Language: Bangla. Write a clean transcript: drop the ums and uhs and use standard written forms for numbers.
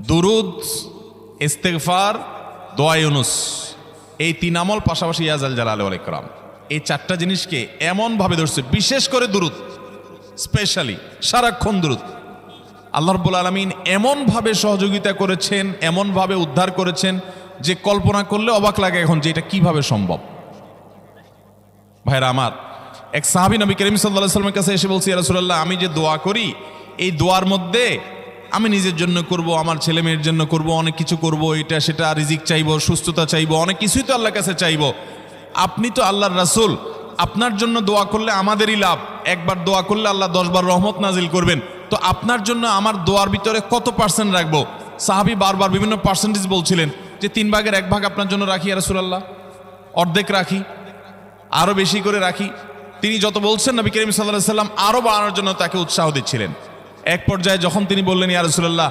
দুরুদ, ইস্তেগফার, দোয়া ইউনুস, এই তিন আমল পাশাপাশি ইয়া জাল জালালি ওয়াল ইকরাম, এই চারটা জিনিসকে এমনভাবে ধরছে, বিশেষ করে দুরুদ, স্পেশালি সারাক্ষণ দুরুদ। আল্লাহ রাব্বুল আলামিন এমনভাবে সহযোগিতা করেছেন, এমনভাবে উদ্ধার করেছেন যে কল্পনা করলে অবাক লাগে এখন যে এটা কিভাবে সম্ভব। ভাইরা আমার, এক সাহাবী নবী করিম সাল্লাল্লাহু আলাইহি ওয়াসাল্লামের কাছে এসে বলছে, ইয়া রাসূলুল্লাহ, আমি যে দোয়া করি এই দোয়ার মধ্যে আমি নিজের জন্য করব, আমার ছেলে মেয়ের জন্য করব, অনেক কিছু করব, এটা সেটা, রিজিক চাইবো, সুস্থতা চাইবো, অনেক কিছুই তো আল্লাহর কাছে চাইবো। আপনি তো আল্লাহর রাসূল, আপনার জন্য দোয়া করলে আমাদেরই লাভ, একবার দোয়া করলে আল্লাহ 10 বার রহমত নাজিল করবেন, তো আপনার জন্য আমার দোয়ার ভিতরে কত পার্সেন্ট রাখবো? সাহাবী বারবার বিভিন্ন পার্সেন্টেজ বলছিলেন যে 3 ভাগের 1 ভাগ আপনার জন্য রাখি ইয়া রাসূলুল্লাহ, অর্ধেক রাখি, আরো বেশি করে রাখি। তিনি যত বলছেন নবী করিম সাল্লাল্লাহু আলাইহি ওয়াসাল্লাম আরো বাড়ানোর জন্য তাকে উৎসাহ দিচ্ছিলেন। এক পর্যায়ে যখন তিনি বললেন, ইয়া রাসূলুল্লাহ,